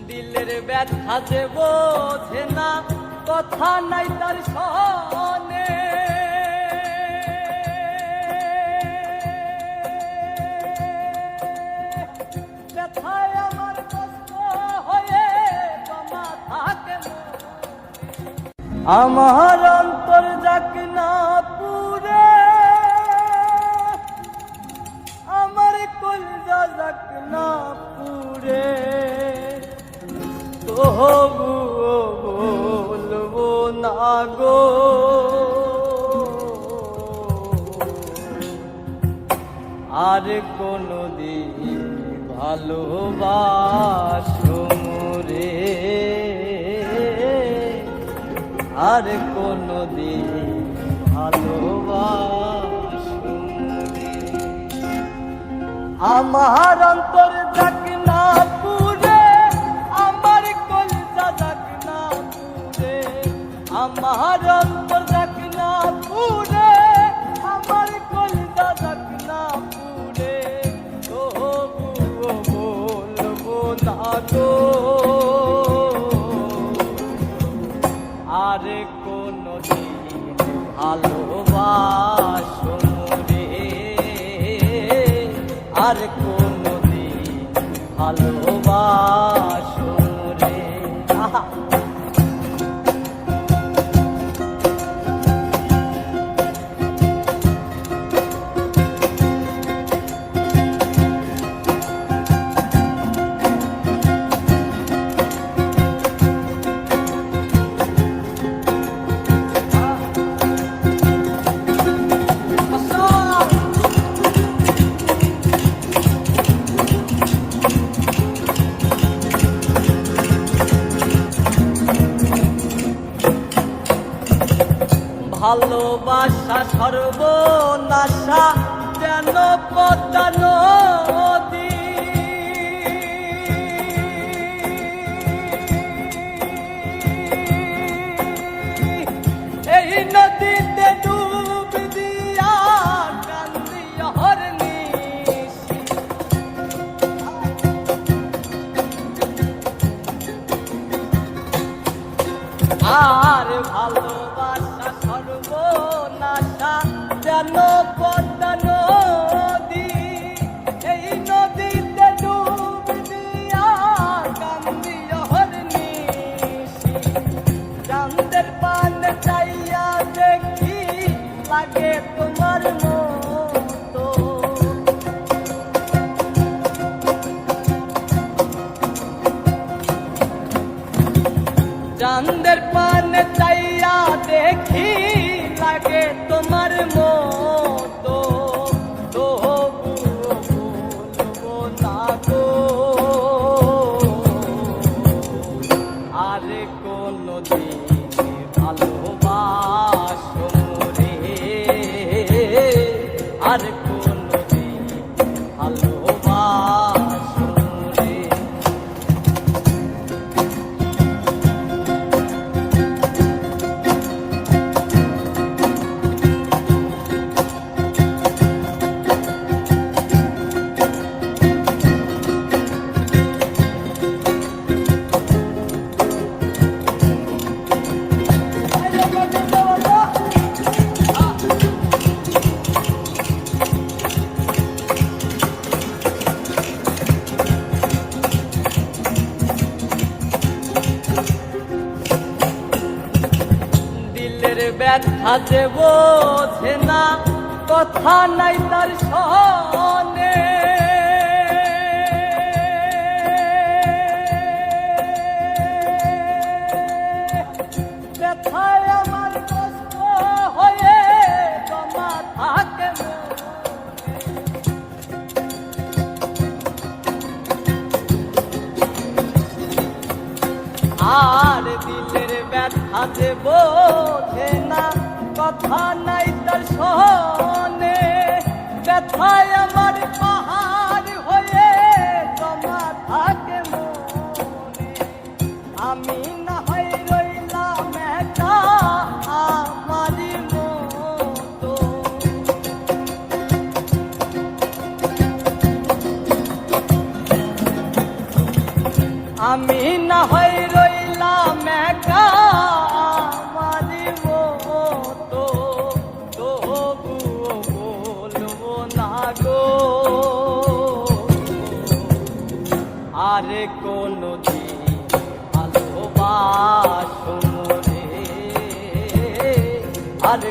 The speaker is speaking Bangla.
দিলের ব্যথা যে বোঝে না, কথা নাই তার সনে। ব্যথায় আমার কষ্ট হয়ে জমা থাকে আমার অন্তর যাক না পুরে, আমার কলজা যাক না পুরে, তবুও বলবো না গো আর কোনদিন ভালোবাসো মোরে, আর কোনদিন ভালোবাসো মোরে। আমার অন্তর যাক না পুরে, আমার কলজা যাক না পুরে, আমার অন্তর যাক না পুরে, আমার কলজা যাক না পুরে, তবুও বলবো না গো আর কোনদিন ভালোবাসো মোরে, আর কোনদিন ভালোবাসো মোরে। ভালোবাসা সর্বনাশা যেন পদ্মা নদী, এই নদীতে ডুব দিয়া কান্দি অহর্নিশি। আর ভালোবাসা সর্বনাশা যেন পদ্মা নদী, এই নদীতে ডুব দিয়া কান্দি অহর্নিশি। চাঁদের পানে চাইয়া দেখি লাগে তোমার মতো, চাঁদের পানে চাইয়া দেখি লাগে তোমার মতো, তবুও বলবো না গো আর কোনদিন ভালোবাসো মোরে, আর কোনদিন ভালোবাসো মোরে। ব্যথা যে বোঝে না, কথা নাই তার সনে। ব্যথায় আমার কষ্ট হয়ে জমা থাকে আর দিলের ব্যথা যে বোঝে না, কথা নাই তার সনে। ব্যথায় আমার পাহাড় হয়ে জমা থাকে মনে, আমি না হয় রইলাম একা আমারই মতো। আমি না হয় রইলাম একা আমারই মতো, তবুও বলবো না গো আর কোনদিন ভালোবাসো মোরে, আর